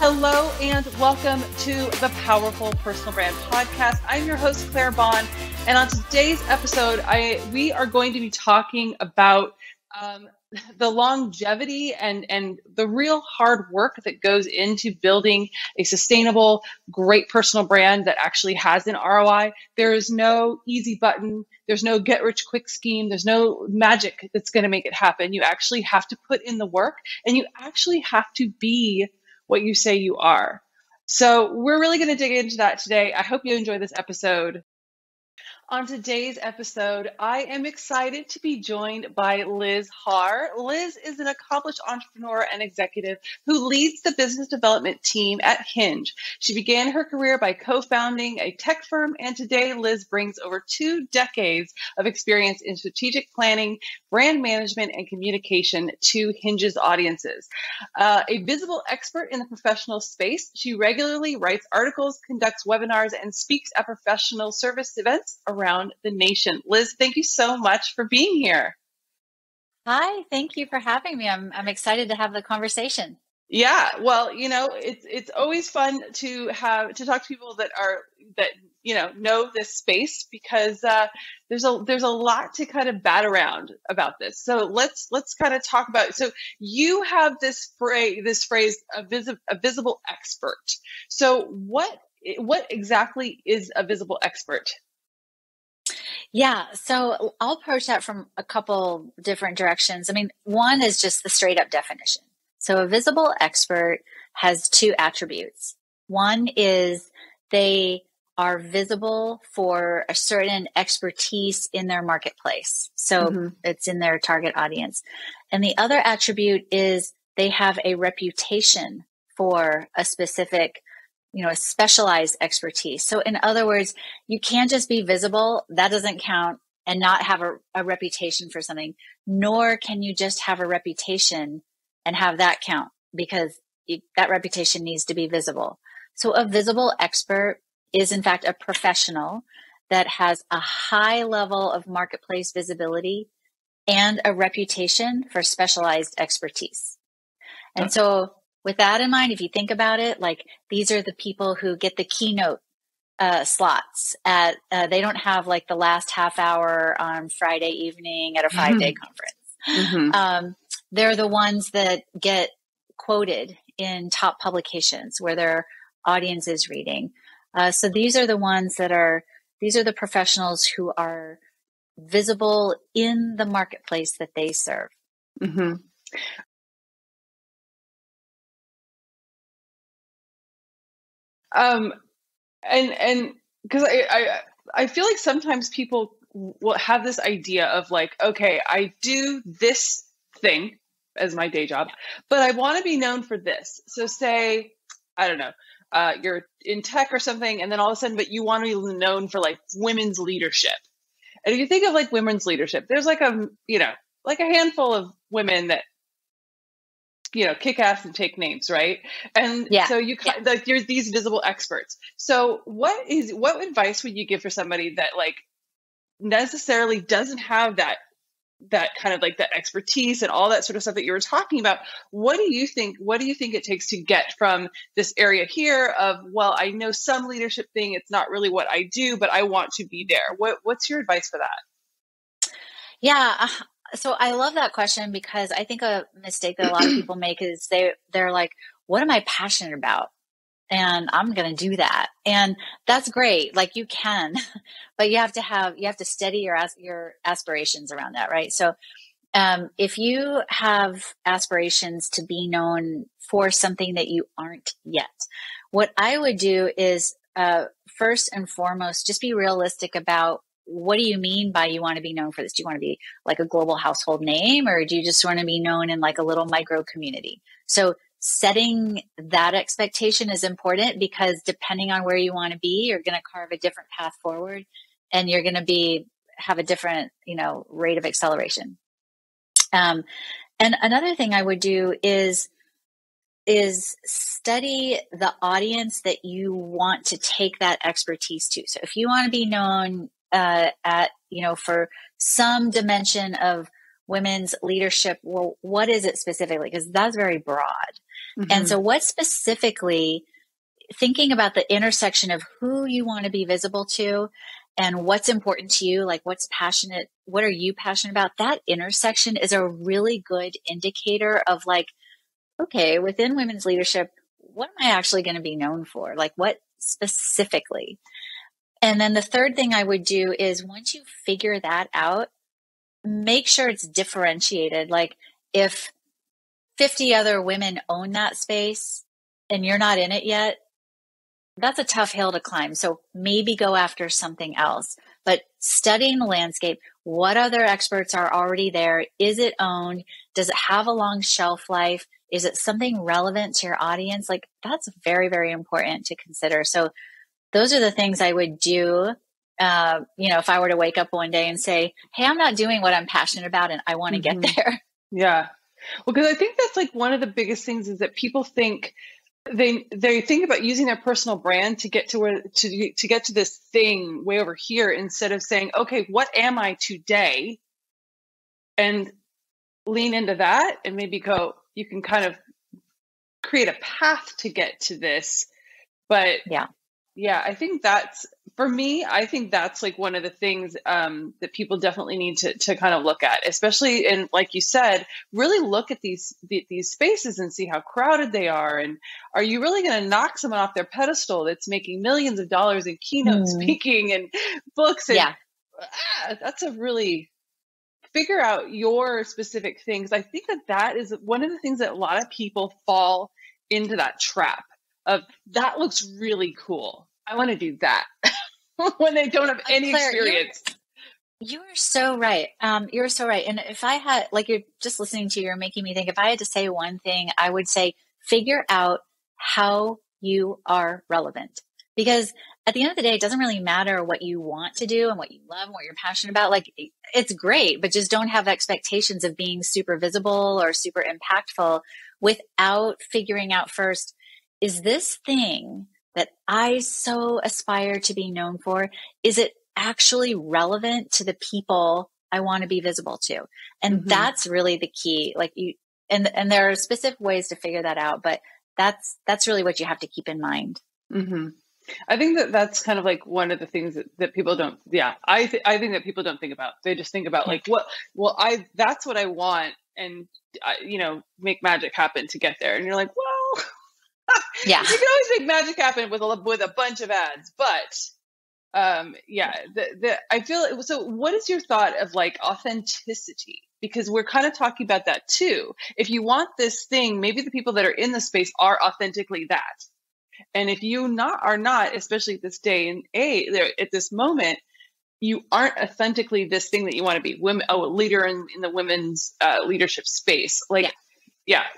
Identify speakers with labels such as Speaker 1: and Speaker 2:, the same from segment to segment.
Speaker 1: Hello and welcome to the Powerful Personal Brand Podcast. I'm your host, Claire Bahn, and on today's episode, we are going to be talking about the longevity and the real hard work that goes into building a sustainable, great personal brand that actually has an ROI. There is no easy button. There's no get rich quick scheme. There's no magic that's going to make it happen. You actually have to put in the work, and you actually have to be what you say you are. So we're really going to dig into that today. I hope you enjoy this episode. On today's episode, I am excited to be joined by Liz Haar. Liz is an accomplished entrepreneur and executive who leads the business development team at Hinge. She began her career by co-founding a tech firm, and today Liz brings over 2 decades of experience in strategic planning, brand management, and communication to Hinge's audiences. A visible expert in the professional space, she regularly writes articles, conducts webinars, and speaks at professional service events around the nation. Liz, thank you so much for being here.
Speaker 2: Hi, thank you for having me. I'm excited to have the conversation.
Speaker 1: Yeah, well, it's always fun to talk to people that know this space, because there's a lot to kind of bat around about this. So let's kind of talk about it. So you have this phrase, a visible expert. So what exactly is a visible expert?
Speaker 2: Yeah, so I'll approach that from a couple different directions. I mean, one is just the straight up definition. So a visible expert has 2 attributes. One is they are visible for a certain expertise in their marketplace. So it's in their target audience. And the other attribute is they have a reputation for a specific, a specialized expertise. So in other words, you can't just be visible. That doesn't count, and not have a reputation for something, nor can you just have a reputation and have that count, because that reputation needs to be visible. So a visible expert is in fact a professional that has a high level of marketplace visibility and a reputation for specialized expertise. And so with that in mind, if you think about it, like these are the people who get the keynote slots at, they don't have like the last half hour on Friday evening at a 5-day conference. They're the ones that get quoted in top publications where their audience is reading. So these are the ones these are the professionals who are visible in the marketplace that they serve.
Speaker 1: And because I feel like sometimes people will have this idea of like, okay, I do this thing as my day job, but I want to be known for this. So say, I don't know, you're in tech or something, and then all of a sudden, but you want to be known for like women's leadership. And if you think of like women's leadership, there's like a handful of women that kick ass and take names, right? And so you're these visible experts. So what advice would you give for somebody that like necessarily doesn't have that kind of like that expertise and all that sort of stuff that you were talking about? What do you think it takes to get from this area here of, well, I know some leadership thing, it's not really what I do, but I want to be there? What's your advice for that?
Speaker 2: Yeah. So I love that question, because I think a mistake that a lot of people make is they're like, what am I passionate about? And I'm going to do that. And that's great. Like you can, but you have to steady your aspirations around that. Right. So, if you have aspirations to be known for something that you aren't yet, what I would do is, first and foremost, just be realistic about, what do you mean by you want to be known for this? Do you want to be like a global household name, or do you just want to be known in like a little micro community? So setting that expectation is important, because depending on where you want to be, you're going to carve a different path forward, and you're going to have a different, rate of acceleration. And another thing I would do is study the audience that you want to take that expertise to. So if you want to be known for some dimension of women's leadership, well, what is it specifically? Because that's very broad. And
Speaker 1: Mm-hmm.
Speaker 2: so what specifically, thinking about the intersection of who you want to be visible to and what's important to you, like what are you passionate about? That intersection is a really good indicator of like, okay, within women's leadership, what am I actually going to be known for? Like what specifically? And then the third thing I would do is once you figure that out, make sure it's differentiated. Like if 50 other women own that space and you're not in it yet, that's a tough hill to climb. So maybe go after something else. But studying the landscape, what other experts are already there? Is it owned? Does it have a long shelf life? Is it something relevant to your audience? Like that's very, very important to consider. So those are the things I would do. If I were to wake up one day and say, hey, I'm not doing what I'm passionate about and I want to get there.
Speaker 1: Yeah. Well, because I think that's like one of the biggest things is that people think they think about using their personal brand to get to where to get to this thing way over here instead of saying, okay, what am I today? And lean into that and maybe you can kind of create a path to get to this. But yeah, I think for me, I think that's like one of the things that people definitely need to kind of look at, especially in, like you said, really look at these spaces and see how crowded they are. And are you really going to knock someone off their pedestal that's making millions of dollars in keynote speaking and books? And that's a really figure out your specific things. I think that is one of the things that a lot of people fall into that trap of that looks really cool. I want to do that when they don't have any
Speaker 2: Claire,
Speaker 1: experience.
Speaker 2: You are so right. You're so right. And if I had, like, you're just listening to you, you're making me think, if I had to say one thing, I would say, figure out how you are relevant. Because at the end of the day, it doesn't really matter what you want to do and what you love and what you're passionate about. Like, it's great, but just don't have expectations of being super visible or super impactful without figuring out first, is this thing that I so aspire to be known for, is it actually relevant to the people I want to be visible to? And that's really the key. Like and there are specific ways to figure that out, but that's really what you have to keep in mind.
Speaker 1: I think that's kind of like one of the things that people don't. Yeah, I think that people don't think about. They just think about like that's what I want, and make magic happen to get there. And you're like, well, you can always make magic happen with a bunch of ads, but I feel so. What is your thought of like authenticity? Because we're kind of talking about that too. If you want this thing, maybe the people that are in the space are authentically that. And if you are not, especially at this day and age, at this moment, you aren't authentically this thing that you want to be, a leader in the women's leadership space. Like,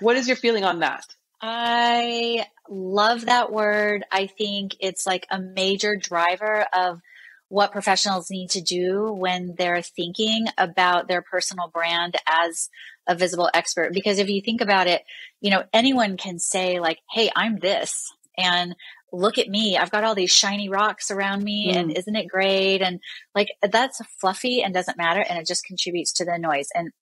Speaker 1: what is your feeling on that?
Speaker 2: I love that word. I think it's like a major driver of what professionals need to do when they're thinking about their personal brand as a visible expert. Because if you think about it, anyone can say like, hey, I'm this. And look at me, I've got all these shiny rocks around me and isn't it great? And like, that's fluffy and doesn't matter. And it just contributes to the noise. And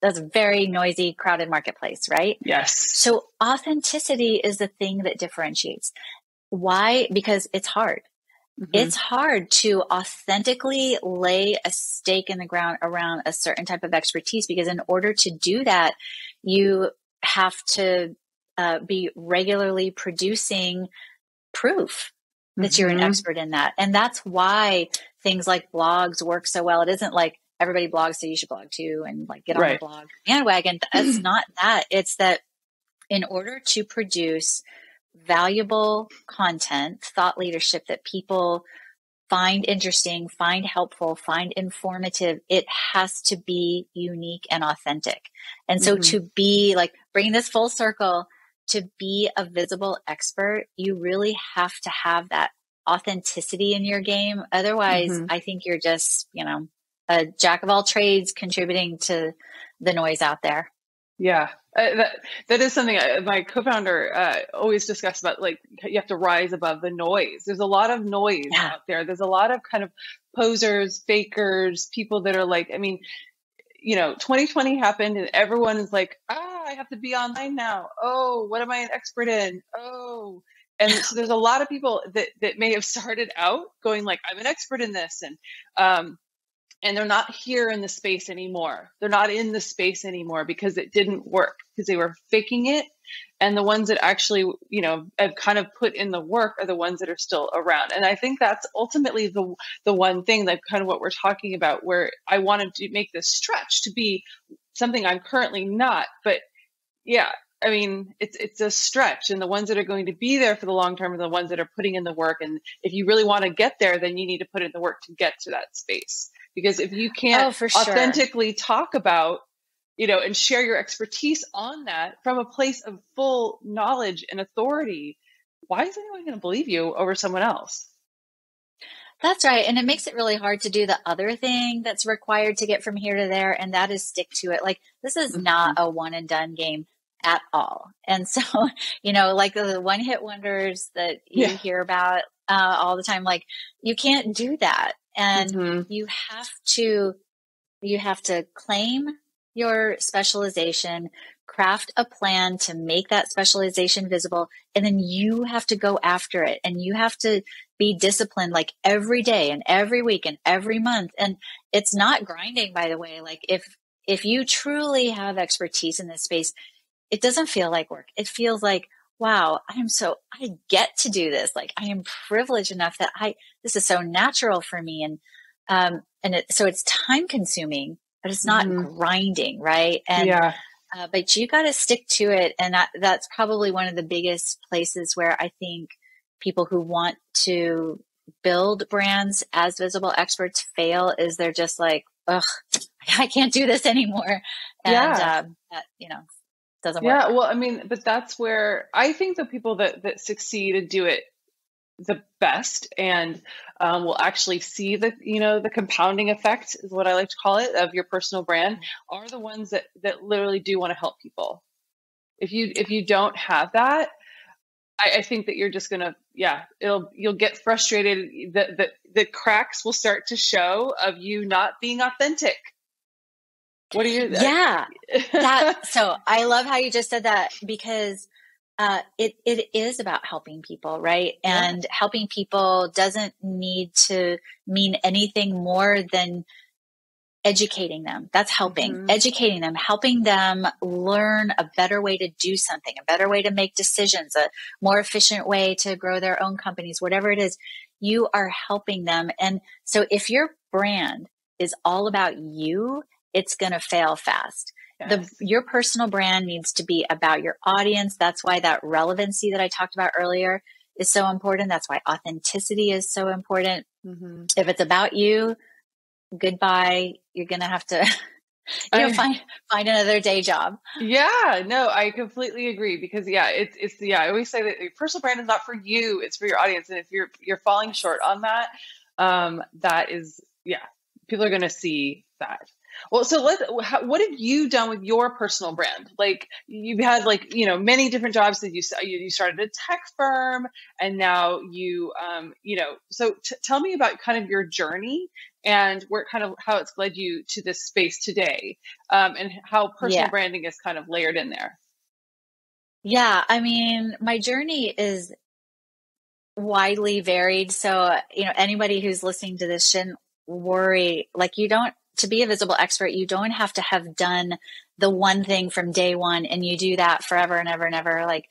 Speaker 2: that's a very noisy, crowded marketplace, right?
Speaker 1: Yes.
Speaker 2: So authenticity is the thing that differentiates. Why? Because it's hard. It's hard to authentically lay a stake in the ground around a certain type of expertise, because in order to do that, you have to be regularly producing proof that you're an expert in that. And that's why things like blogs work so well. It isn't like everybody blogs, so you should blog too, and like get on the blog bandwagon. It's not that. It's that in order to produce valuable content, thought leadership that people find interesting, find helpful, find informative, it has to be unique and authentic. And so to be like, bringing this full circle, to be a visible expert, you really have to have that authenticity in your game. Otherwise, I think you're just, a jack of all trades contributing to the noise out there.
Speaker 1: Yeah, that is something my co-founder always discusss about. Like, you have to rise above the noise. There's a lot of noise out there. There's a lot of kind of posers, fakers, people that are like, 2020 happened and everyone is like, I have to be online now. Oh, what am I an expert in? Oh, and so there's a lot of people that may have started out going like, I'm an expert in this, and they're not here in the space anymore. They're not in the space anymore because it didn't work, because they were faking it. And the ones that actually, have kind of put in the work are the ones that are still around. And I think that's ultimately the one thing, that kind of what we're talking about, where I wanted to make this stretch to be something I'm currently not. But yeah, I mean, it's a stretch, and the ones that are going to be there for the long term are the ones that are putting in the work. And if you really want to get there, then you need to put in the work to get to that space. Because if you can't authentically talk about, and share your expertise on that from a place of full knowledge and authority, why is anyone going to believe you over someone else?
Speaker 2: That's right. And it makes it really hard to do the other thing that's required to get from here to there. And that is stick to it. Like, this is not a one and done game at all. And so, like the one hit wonders that you hear about all the time, like, you can't do that. And you have to claim your specialization, craft a plan to make that specialization visible, and then you have to go after it, and you have to be disciplined, like every day and every week and every month. And it's not grinding, by the way. Like, if you truly have expertise in this space, it doesn't feel like work. It feels like, wow, I get to do this. Like, I am privileged enough that this is so natural for me. So it's time consuming, but it's not grinding. Right. And, but you got to stick to it. And that's probably one of the biggest places where I think people who want to build brands as visible experts fail, is they're just like, ugh, I can't do this anymore. And, doesn't work.
Speaker 1: Yeah, well, I mean, but that's where I think the people that succeed and do it the best, and will actually see the compounding effect, is what I like to call it, of your personal brand, are the ones that literally do want to help people. If you don't have that, I think that you're just gonna, you'll get frustrated. The cracks will start to show of you not being authentic. What do you?
Speaker 2: So I love how you just said that, because it is about helping people, right? And helping people doesn't need to mean anything more than educating them. That's helping, educating them, helping them learn a better way to do something, a better way to make decisions, a more efficient way to grow their own companies, whatever it is, you are helping them. And so if your brand is all about you, it's going to fail fast. Your personal brand needs to be about your audience. That's why that relevancy that I talked about earlier is so important. That's why authenticity is so important. If it's about you, goodbye. You're going to have to find another day job.
Speaker 1: Yeah, no, I completely agree, because I always say that your personal brand is not for you, it's for your audience. And if you're falling short on that, that is, people are going to see that. Well, so what have you done with your personal brand? Like, you've had many different jobs. That you started a tech firm, and now so tell me about kind of your journey, and how it's led you to this space today, and how personal branding is kind of layered in there.
Speaker 2: Yeah. I mean, my journey is widely varied. So, anybody who's listening to this shouldn't worry. Like, to be a visible expert, you don't have to have done the one thing from day one, and you do that forever and ever and ever. Like,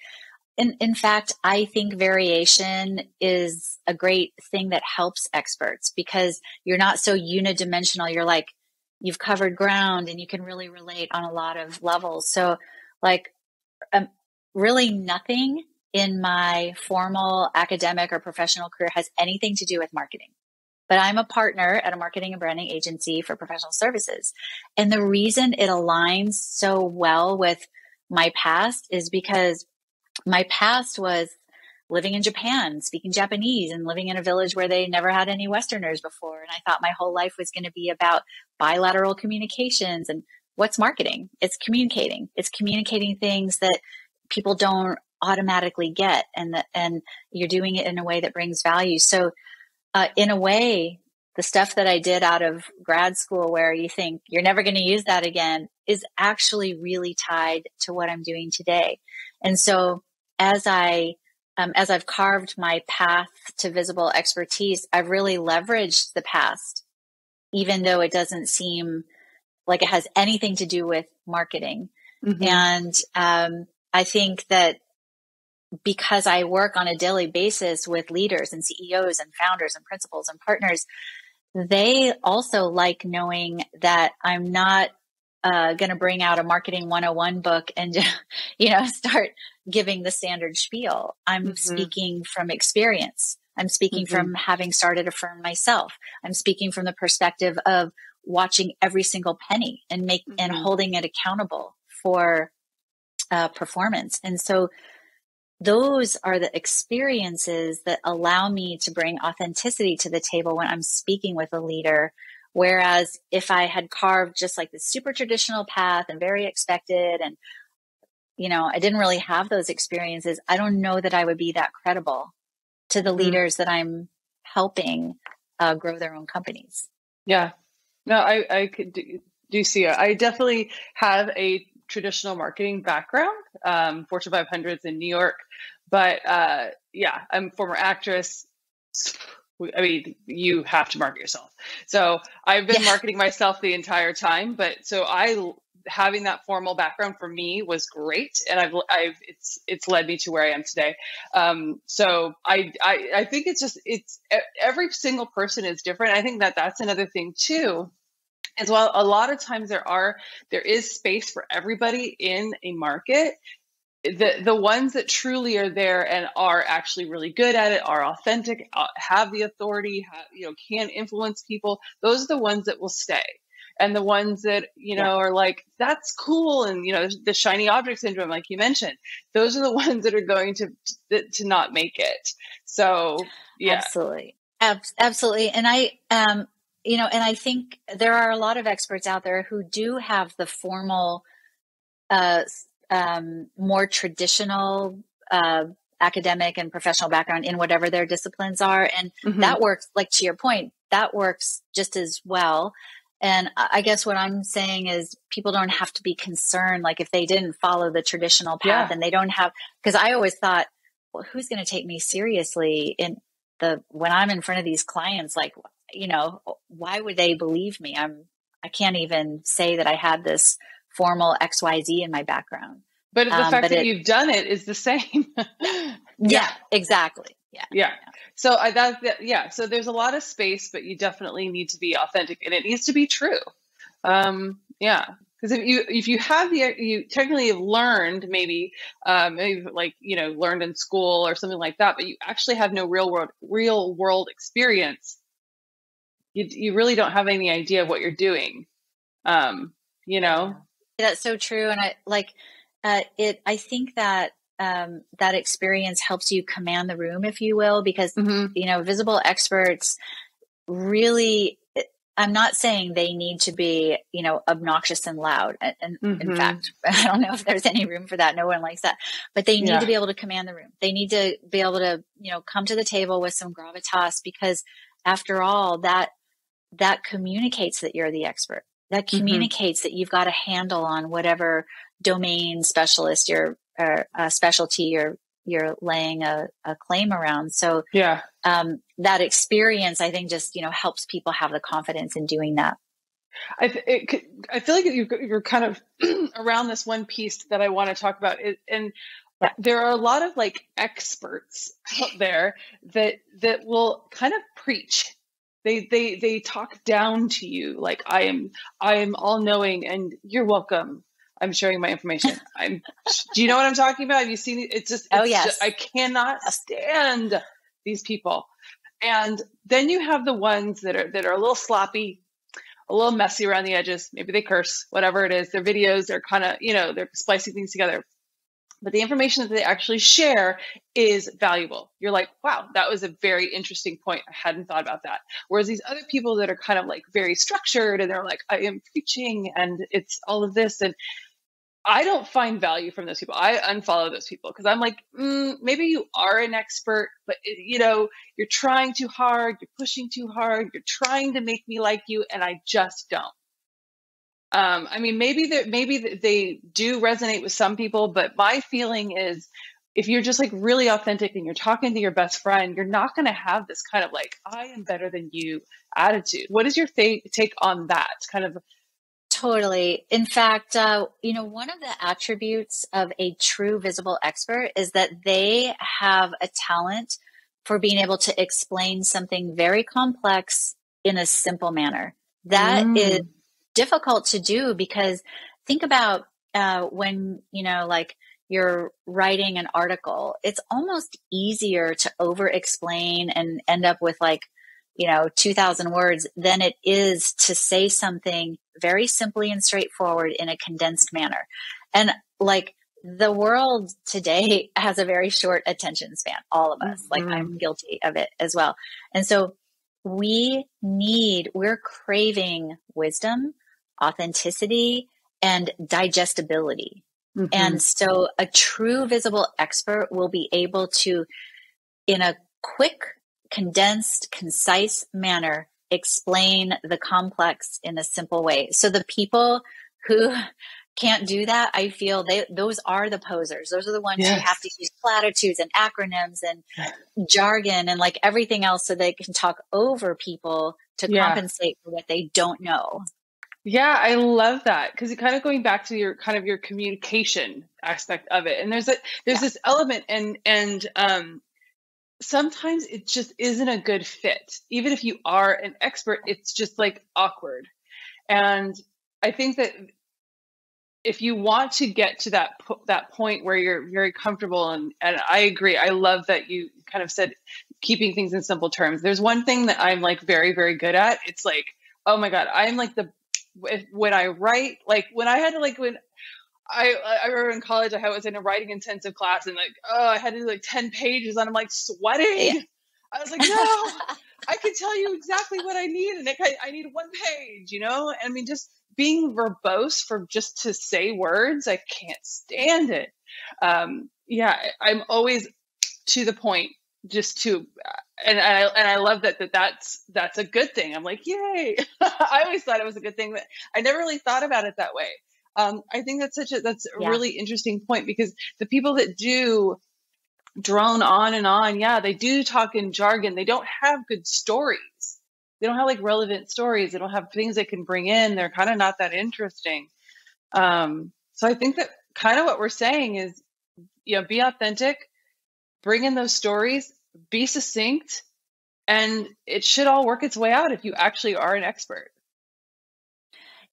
Speaker 2: in fact, I think variation is a great thing that helps experts, because you're not so unidimensional. You're like, you've covered ground, and you can really relate on a lot of levels. So, like, really nothing in my formal academic or professional career has anything to do with marketing. But I'm a partner at a marketing and branding agency for professional services. And the reason it aligns so well with my past is because my past was living in Japan, speaking Japanese, and living in a village where they never had any Westerners before. And I thought my whole life was going to be about bilateral communications. And what's marketing? It's communicating. It's communicating things that people don't automatically get, and you're doing it in a way that brings value. So in a way, the stuff that I did out of grad school, where you think you're never going to use that again, is actually really tied to what I'm doing today. And so as I've carved my path to visible expertise, I've really leveraged the past, even though it doesn't seem like it has anything to do with marketing.
Speaker 1: Mm-hmm.
Speaker 2: And I think that because I work on a daily basis with leaders and CEOs and founders and principals and partners, they also like knowing that I'm not going to bring out a marketing 101 book and, start giving the standard spiel. I'm speaking from experience. I'm speaking from having started a firm myself. I'm speaking from the perspective of watching every single penny and and holding it accountable for performance. And so those are the experiences that allow me to bring authenticity to the table when I'm speaking with a leader. Whereas if I had carved just like the super traditional path and very expected, and, I didn't really have those experiences, I don't know that I would be that credible to the leaders that I'm helping grow their own companies.
Speaker 1: Yeah, no, I could do see it. I definitely have a traditional marketing background, Fortune 500s in New York, but yeah, I'm a former actress. I mean, you have to market yourself. So I've been marketing myself the entire time, but having that formal background for me was great, and it's led me to where I am today. So I think it's every single person is different. I think that's another thing too. As well, a lot of times there is space for everybody in a market. The ones that truly are there and are actually really good at it, are authentic, have the authority, can influence people. Those are the ones that will stay. And the ones that, are like, that's cool. And, the shiny object syndrome, like you mentioned, those are the ones that are going to not make it. So, yeah.
Speaker 2: Absolutely. Absolutely. And and I think there are a lot of experts out there who do have the formal, more traditional academic and professional background in whatever their disciplines are. And that works, like to your point, that works just as well. And I guess what I'm saying is people don't have to be concerned, like if they didn't follow the traditional path and they don't have, because I always thought, well, who's going to take me seriously when I'm in front of these clients? Like, why would they believe me? I can't even say that I had this formal XYZ in my background.
Speaker 1: But the fact that you've done it is the same.
Speaker 2: Yeah, exactly.
Speaker 1: Yeah. So So there's a lot of space, but you definitely need to be authentic, and it needs to be true. Because if you have you technically have learned maybe like learned in school or something like that, but you actually have no real world experience. You really don't have any idea of what you're doing.
Speaker 2: That's so true, and I think that that experience helps you command the room, if you will, because visible experts really. I'm not saying they need to be, obnoxious and loud. And in fact, I don't know if there's any room for that. No one likes that. But they need to be able to command the room. They need to be able to, come to the table with some gravitas, because after all, that communicates that you're the expert. That communicates that you've got a handle on whatever domain specialist or specialty you're laying a claim around. So that experience, I think, just helps people have the confidence in doing that.
Speaker 1: I feel like you're kind of around this one piece that I want to talk about, and there are a lot of like experts out there that will kind of preach. They talk down to you like I am all knowing and you're welcome. I'm sharing my information. Do you know what I'm talking about? Have you seen it? It's just, I cannot stand these people. And then you have the ones that are a little sloppy, a little messy around the edges. Maybe they curse, whatever it is. Their videos, they're kind of, they're splicing things together. But the information that they actually share is valuable. You're like, wow, that was a very interesting point. I hadn't thought about that. Whereas these other people that are kind of like very structured and they're like, I am preaching and it's all of this. And I don't find value from those people. I unfollow those people because I'm like, maybe you are an expert, but you're trying too hard. You're pushing too hard. You're trying to make me like you. And I just don't. I mean, maybe they do resonate with some people, but my feeling is if you're just like really authentic and you're talking to your best friend, you're not going to have this kind of like, I am better than you attitude. What is your take on that kind of?
Speaker 2: Totally. In fact, one of the attributes of a true visible expert is that they have a talent for being able to explain something very complex in a simple manner. That is difficult to do because think about when, like you're writing an article, it's almost easier to over explain and end up with like, 2,000 words than it is to say something very simply and straightforward in a condensed manner. And like the world today has a very short attention span, all of us, like I'm guilty of it as well. And so we're craving wisdom, authenticity, and digestibility. And so a true visible expert will be able to, in a quick, condensed, concise manner, explain the complex in a simple way. So the people who can't do that, I feel those are the posers. Those are the ones who have to use platitudes and acronyms and jargon and like everything else so they can talk over people to compensate for what they don't know.
Speaker 1: Yeah, I love that because it kind of going back to your communication aspect of it. And there's this element and sometimes it just isn't a good fit. Even if you are an expert, it's just like awkward. And I think that if you want to get to that point where you're very comfortable, and I agree, I love that you kind of said keeping things in simple terms. There's one thing that I'm like very, very good at. It's like, oh my God, I'm like when I write, like when I had to like when I remember in college, I was in a writing intensive class and like, I had to do like 10 pages and I'm like sweating. Yeah. I was like, no, I can tell you exactly what I need. And I need one page, I mean, just being verbose just to say words, I can't stand it. I'm always to the point just to, and I love that's a good thing. I'm like, yay. I always thought it was a good thing, but I never really thought about it that way. I think that's a really interesting point because the people that do drone on and on, they do talk in jargon. They don't have good stories. They don't have like relevant stories. They don't have things they can bring in. They're kind of not that interesting. So I think that kind of what we're saying is, be authentic, bring in those stories, be succinct, and it should all work its way out if you actually are an expert.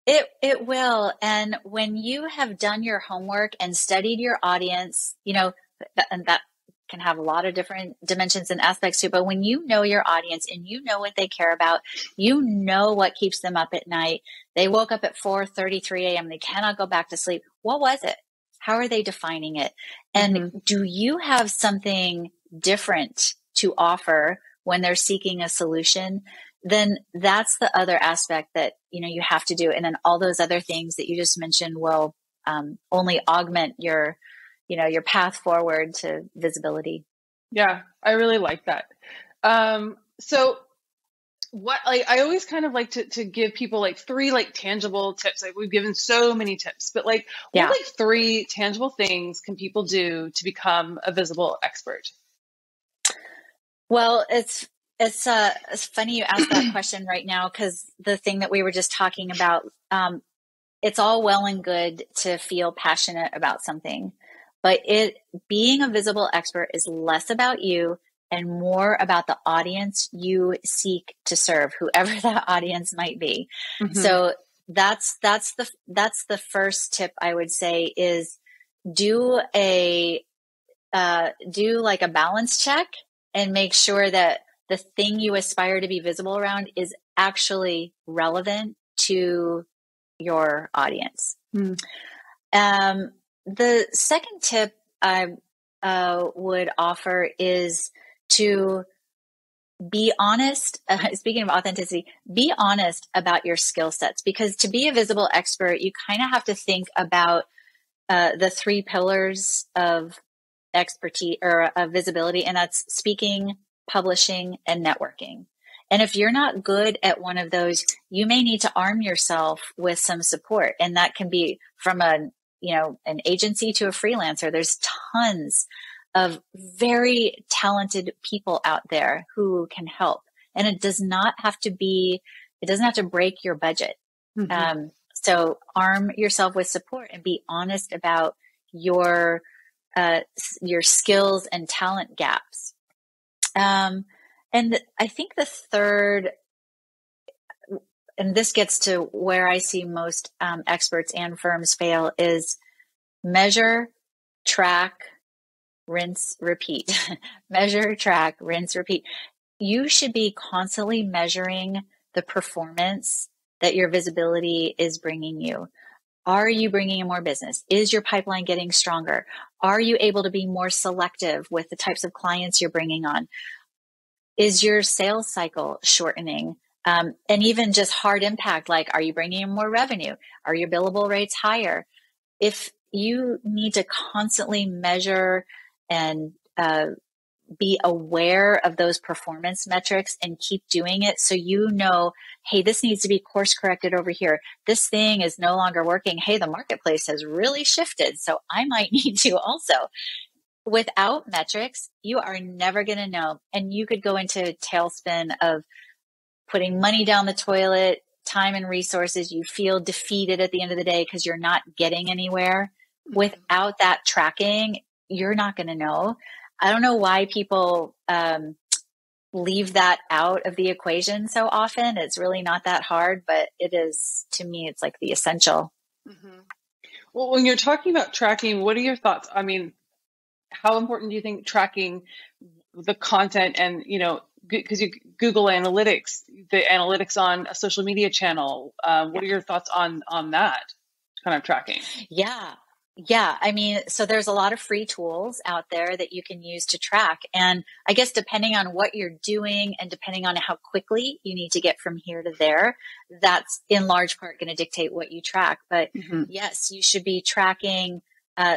Speaker 2: It will. And when you have done your homework and studied your audience, and that can have a lot of different dimensions and aspects too, but when you know your audience and you know what they care about, you know what keeps them up at night. They woke up at 4:33 a.m. They cannot go back to sleep. What was it? How are they defining it? And do you have something different to offer when they're seeking a solution? Then that's the other aspect that, you have to do. And then all those other things that you just mentioned will only augment your path forward to visibility.
Speaker 1: Yeah, I really like that. So what, like, I always kind of like to give people like 3 like tangible tips. Like we've given so many tips, but like what like 3 tangible things can people do to become a visible expert?
Speaker 2: Well, it's funny you asked that question right now, because the thing that we were just talking about, it's all well and good to feel passionate about something, but being a visible expert is less about you and more about the audience you seek to serve, whoever that audience might be. So that's the first tip I would say is do like a balance check and make sure that the thing you aspire to be visible around is actually relevant to your audience. The second tip I would offer is to be honest. Speaking of authenticity, be honest about your skill sets, because to be a visible expert, you kind of have to think about the 3 pillars of expertise or of visibility, and that's speaking, publishing, and networking. And if you're not good at one of those, you may need to arm yourself with some support. And that can be from an agency to a freelancer. There's tons of very talented people out there who can help. And it doesn't have to break your budget. Mm-hmm. So arm yourself with support and be honest about your skills and talent gaps. And I think the third, and this gets to where I see most experts and firms fail, is measure, track, rinse, repeat. Measure, track, rinse, repeat. You should be constantly measuring the performance that your visibility is bringing you. Are you bringing in more business? Is your pipeline getting stronger? Are you able to be more selective with the types of clients you're bringing on? Is your sales cycle shortening? And even just hard impact, like, are you bringing in more revenue? Are your billable rates higher? If you need to constantly measure and be aware of those performance metrics and keep doing it, so you know, hey, this needs to be course corrected over here. This thing is no longer working. Hey, the marketplace has really shifted, so I might need to also. Without metrics, you are never going to know. And you could go into a tailspin of putting money down the toilet, time and resources. You feel defeated at the end of the day because you're not getting anywhere. Without that tracking, you're not going to know. I don't know why people leave that out of the equation so often. It's really not that hard, but it is, to me, it's like the essential.
Speaker 1: Mm-hmm. Well, when you're talking about tracking, what are your thoughts? I mean, how important do you think tracking the content and, because you Google Analytics, the analytics on a social media channel, what are your thoughts on that kind of tracking?
Speaker 2: Yeah. I mean, so there's a lot of free tools out there that you can use to track. And I guess depending on what you're doing and depending on how quickly you need to get from here to there, that's in large part going to dictate what you track. But yes, you should be tracking.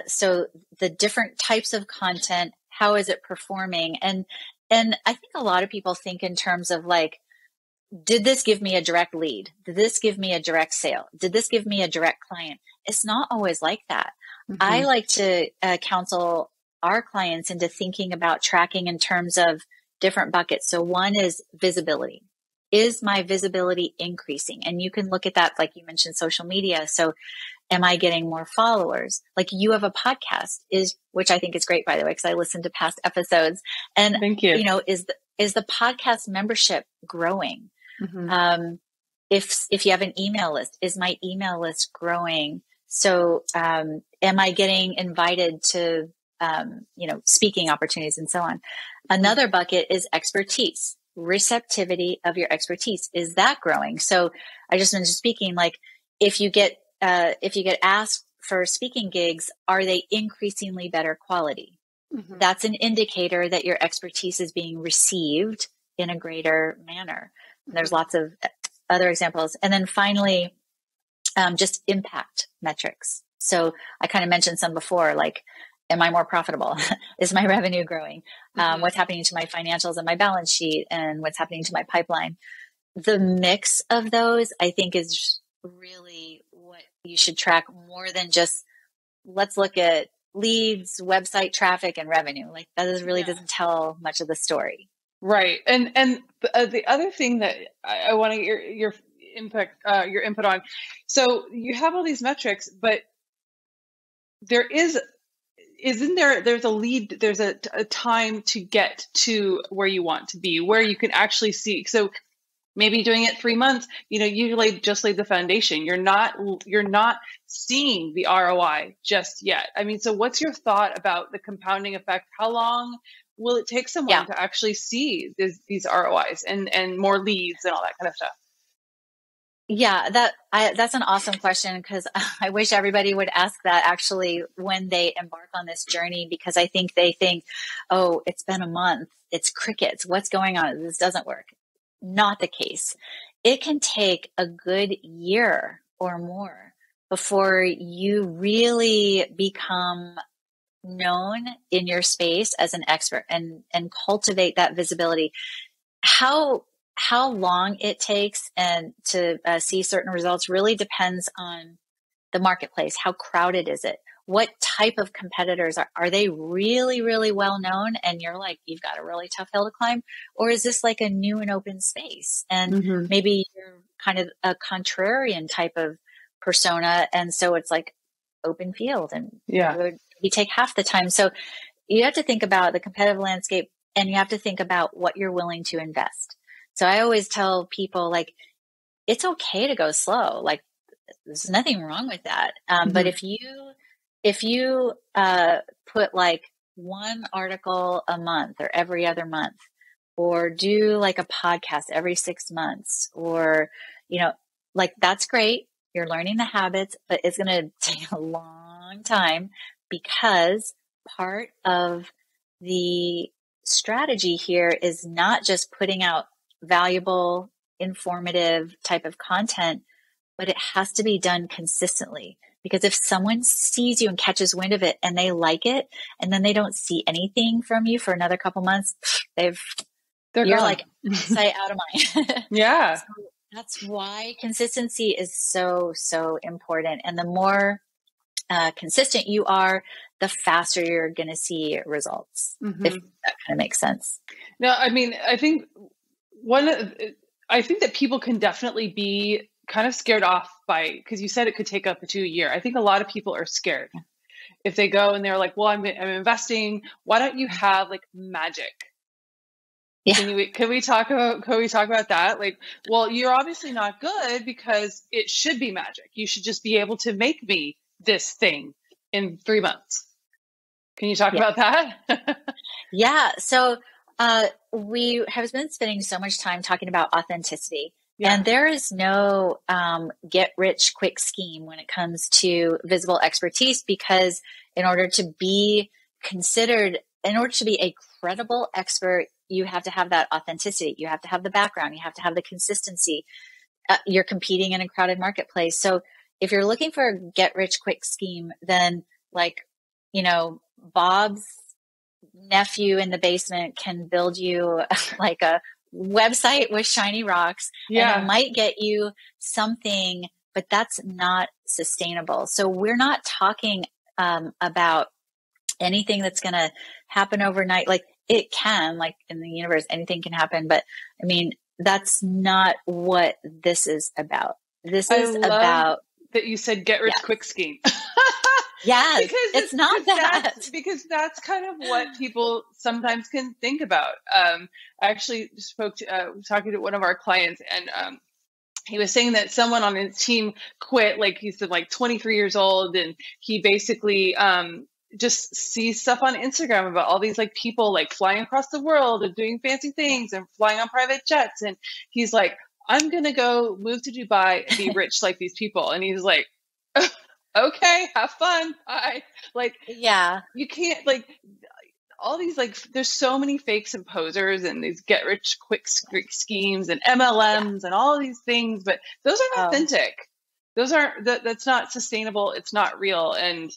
Speaker 2: So the different types of content, how is it performing? And I think a lot of people think in terms of like, did this give me a direct lead? Did this give me a direct sale? Did this give me a direct client? It's not always like that. Mm-hmm. I like to counsel our clients into thinking about tracking in terms of different buckets. So one is visibility. Is my visibility increasing? And you can look at that, like you mentioned, social media. So am I getting more followers? Like you have a podcast, which I think is great, by the way, because I listened to past episodes. And
Speaker 1: thank you.
Speaker 2: Is the podcast membership growing? Mm-hmm. If you have an email list, is my email list growing? So am I getting invited to speaking opportunities and so on? Another bucket is expertise, receptivity of your expertise. Is that growing? So I just mentioned speaking, like if you get asked for speaking gigs, are they increasingly better quality? Mm-hmm. That's an indicator that your expertise is being received in a greater manner. Mm-hmm. There's lots of other examples. And then finally, just impact metrics. So I kind of mentioned some before, like, am I more profitable? Is my revenue growing? Mm-hmm. What's happening to my financials and my balance sheet, and what's happening to my pipeline? The mix of those, I think, is really what you should track more than just, let's look at leads, website traffic, and revenue. Like that doesn't tell much of the story.
Speaker 1: Right. And the other thing that I want to get your input on. So you have all these metrics, but there's a lead, there's a time to get to where you want to be, where you can actually see. So maybe doing it 3 months, you just laid the foundation. You're not seeing the ROI just yet. I mean, so what's your thought about the compounding effect? How long will it take someone to actually see these ROIs and more leads and all that kind of stuff?
Speaker 2: Yeah, that's an awesome question, because I wish everybody would ask that actually when they embark on this journey, because I think they think, oh, it's been a month, it's crickets, what's going on? This doesn't work. Not the case. It can take a good year or more before you really become known in your space as an expert and cultivate that visibility. How how long it takes and to see certain results really depends on the marketplace. How crowded is it? What type of competitors are they really, really well known? And you're like, you've got a really tough hill to climb. Or is this like a new and open space? And maybe you're kind of a contrarian type of persona. And so it's like open field and you take half the time. So you have to think about the competitive landscape and you have to think about what you're willing to invest. So I always tell people, like, it's okay to go slow. Like, there's nothing wrong with that. But if you put like one article a month or every other month, or do like a podcast every 6 months, or, like, that's great. You're learning the habits, but it's going to take a long time, because part of the strategy here is not just putting out valuable, informative type of content, but it has to be done consistently. Because if someone sees you and catches wind of it and they like it, and then they don't see anything from you for another couple months, you're gone. Like, sight out of mind.
Speaker 1: Yeah.
Speaker 2: So that's why consistency is so, so important. And the more consistent you are, the faster you're going to see results, if that kind of makes sense.
Speaker 1: No, I mean, I think that people can definitely be kind of scared off by, because you said it could take up to a year. I think a lot of people are scared if they go and they're like, well, I'm investing. Why don't you have like magic? Yeah. Can we talk about that? Like, well, you're obviously not good, because it should be magic. You should just be able to make me this thing in 3 months. Can you talk about that?
Speaker 2: Yeah. So we have been spending so much time talking about authenticity. Yeah. And there is no get rich quick scheme when it comes to visible expertise, because in order to be a credible expert, you have to have that authenticity. You have to have the background. You have to have the consistency. You're competing in a crowded marketplace. So if you're looking for a get rich quick scheme, then like, Bob's nephew in the basement can build you like a website with shiny rocks. Yeah. And it might get you something, but that's not sustainable. So we're not talking about anything that's going to happen overnight. Like, it can, like, in the universe, anything can happen. But I mean, that's not what this is about. This is about
Speaker 1: that you said get rich quick scheme.
Speaker 2: Yeah, it's not that.
Speaker 1: Because that's kind of what people sometimes can think about. I actually talking to one of our clients, and he was saying that someone on his team quit, like he said, like 23 years old, and he basically just sees stuff on Instagram about all these like people like flying across the world and doing fancy things and flying on private jets, and he's like, I'm gonna go move to Dubai and be rich like these people. And he's like, okay, have fun. Bye. Like, yeah, you can't, like, all these, like, there's so many fakes and posers and these get rich quick schemes and MLMs and all of these things, but those aren't authentic. Those aren't, that's not sustainable. It's not real. And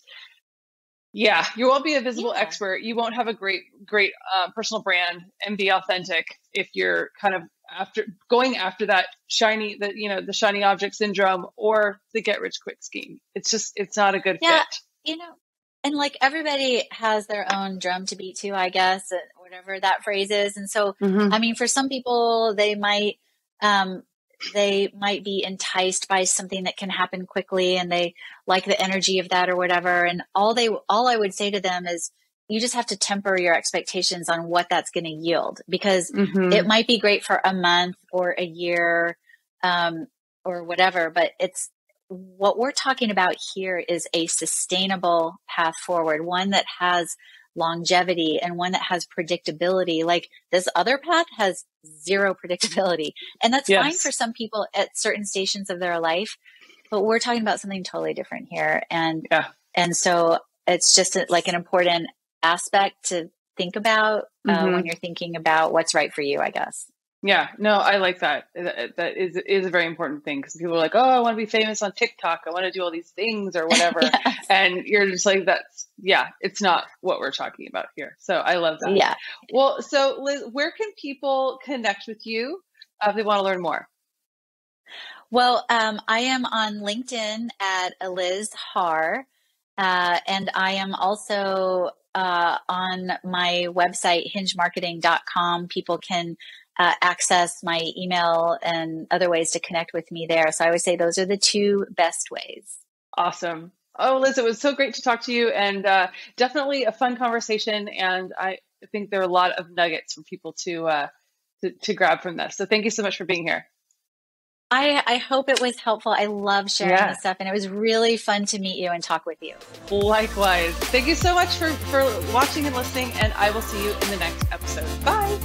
Speaker 1: yeah, you won't be a visible expert. You won't have a great personal brand and be authentic if you're kind of going after that shiny object syndrome or the get rich quick scheme. It's not a good fit.
Speaker 2: And like, everybody has their own drum to beat to, I guess, whatever that phrase is. And so, I mean, for some people, they might be enticed by something that can happen quickly, and they like the energy of that or whatever. And all I would say to them is, you just have to temper your expectations on what that's going to yield, because it might be great for a month or a year, or whatever, but what we're talking about here is a sustainable path forward, one that has longevity and one that has predictability. Like, this other path has zero predictability, and that's fine for some people at certain stations of their life, but we're talking about something totally different here. And so it's just like an important aspect to think about when you're thinking about what's right for you, I guess.
Speaker 1: Yeah, no, I like that. That is a very important thing, because people are like, oh, I want to be famous on TikTok. I want to do all these things or whatever. And you're just like, it's not what we're talking about here. So I love that. Yeah. Well, so Liz, where can people connect with you? if they want to learn more?
Speaker 2: Well, I am on LinkedIn at Liz Har, and I am also on my website, hingemarketing.com. People can access my email and other ways to connect with me there. So I would say those are the two best ways.
Speaker 1: Awesome. Oh, Liz, it was so great to talk to you, and definitely a fun conversation. And I think there are a lot of nuggets for people to grab from this. So thank you so much for being here.
Speaker 2: I hope it was helpful. I love sharing this stuff, and it was really fun to meet you and talk with you.
Speaker 1: Likewise. Thank you so much for watching and listening, and I will see you in the next episode. Bye.